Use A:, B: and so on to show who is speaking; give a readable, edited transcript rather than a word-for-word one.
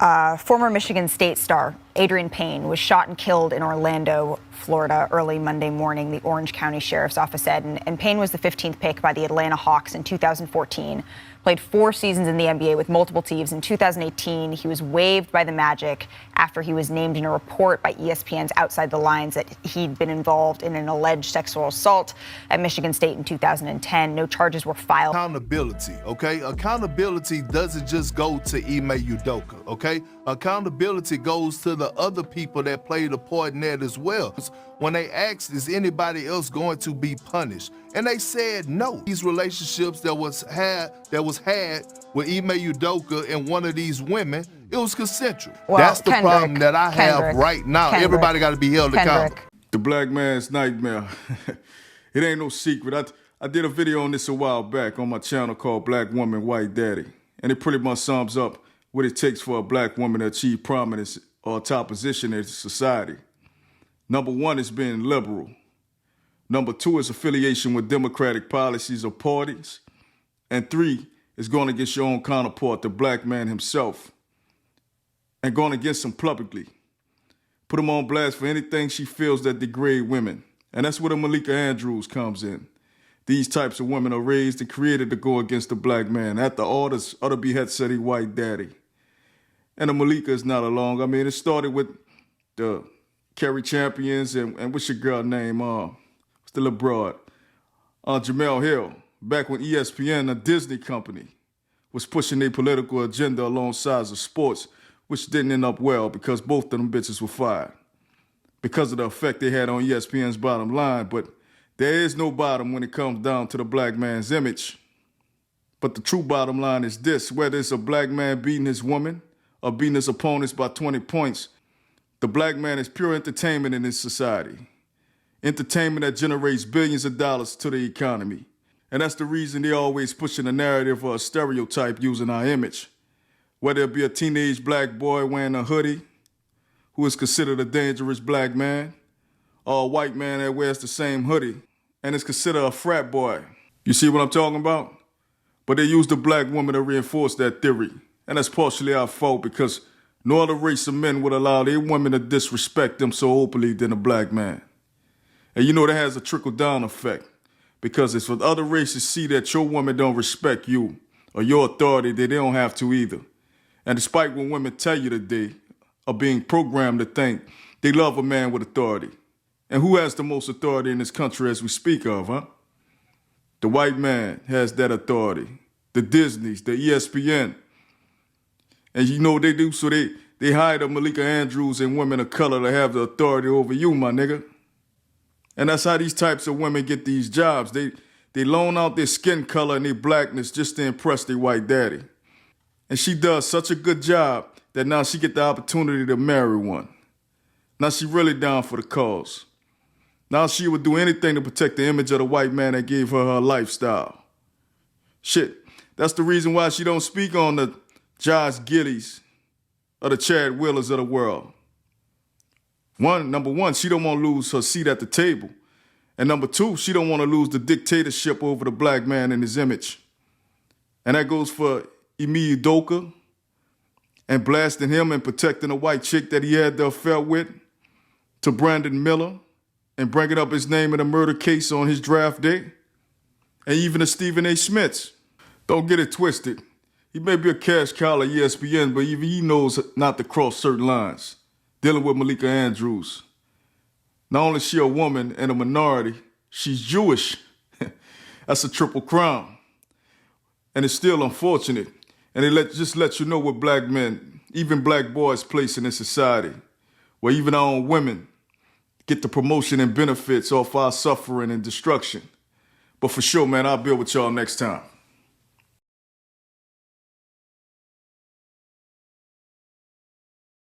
A: Former Michigan State star Adrian Payne was shot and killed in Orlando, Florida, early Monday morning, the Orange County Sheriff's Office said. And Payne was the 15th pick by the Atlanta Hawks in 2014, played 4 seasons in the NBA with multiple teams. In 2018, he was waived by the Magic after he was named in a report by ESPN's Outside the Lines that he'd been involved in an alleged sexual assault at Michigan State in 2010. No charges were filed.
B: Accountability, okay? Accountability doesn't just go to Ime Udoka, okay? Accountability goes to the other people that played a part in that as well. When they asked, is anybody else going to be punished? And they said no. These relationships that was had with Ime Udoka and one of these women, it was consensual.
A: Well,
B: that's the problem that I have right now. Everybody got to be held accountable.
C: The black man's nightmare. It ain't no secret. I did a video on this a while back on my channel called Black Woman, White Daddy. And it pretty much sums up what it takes for a black woman to achieve prominence or a top position in society. Number 1 is being liberal. Number 2 is affiliation with democratic policies or parties. And 3 is going against your own counterpart, the black man himself, and going against him publicly. Put him on blast for anything she feels that degrade women. And that's where the Malika Andrews comes in. These types of women are raised and created to go against the black man at the orders of the behead-city white daddy. And the Malika is not alone. I mean, it started with the Kerry Champions and what's your girl name? What's the little broad? Jamel Hill. Back when ESPN, a Disney company, was pushing their political agenda alongside of sports, which didn't end up well because both of them bitches were fired because of the effect they had on ESPN's bottom line. But there is no bottom when it comes down to the black man's image. But the true bottom line is this: whether it's a black man beating his woman or beating his opponents by 20 points, the black man is pure entertainment in this society. Entertainment that generates billions of dollars to the economy. And that's the reason they're always pushing a narrative or a stereotype using our image. Whether it be a teenage black boy wearing a hoodie, who is considered a dangerous black man, or a white man that wears the same hoodie and is considered a frat boy. You see what I'm talking about? But they use the black woman to reinforce that theory. And that's partially our fault because no other race of men would allow their women to disrespect them so openly than a black man. And you know that has a trickle-down effect because it's for other races see that your woman don't respect you or your authority, that they don't have to either. And despite what women tell you today, are being programmed to think they love a man with authority. And who has the most authority in this country as we speak of, huh? The white man has that authority. The Disneys, the ESPN. And you know what they do? So they hire the Malika Andrews and women of color to have the authority over you, my nigga. And that's how these types of women get these jobs. They loan out their skin color and their blackness just to impress their white daddy. And she does such a good job that now she get the opportunity to marry one. Now she really down for the cause. Now she would do anything to protect the image of the white man that gave her her lifestyle. Shit, that's the reason why she don't speak on the Josh Giddies or the Chad Willers of the world. Number one, she don't want to lose her seat at the table. And number 2, she don't want to lose the dictatorship over the black man and his image. And that goes for Ime Udoka and blasting him and protecting a white chick that he had the affair with, to Brandon Miller and bringing up his name in a murder case on his draft day, and even to Stephen A. Smith. Don't get it twisted. He may be a cash cow at ESPN, but even he knows not to cross certain lines. Dealing with Malika Andrews. Not only is she a woman and a minority, she's Jewish. That's a triple crime. And it's still unfortunate. And it just lets you know what black men, even black boys, place in this society, where even our own women get the promotion and benefits off our suffering and destruction. But for sure, man, I'll be with y'all next time.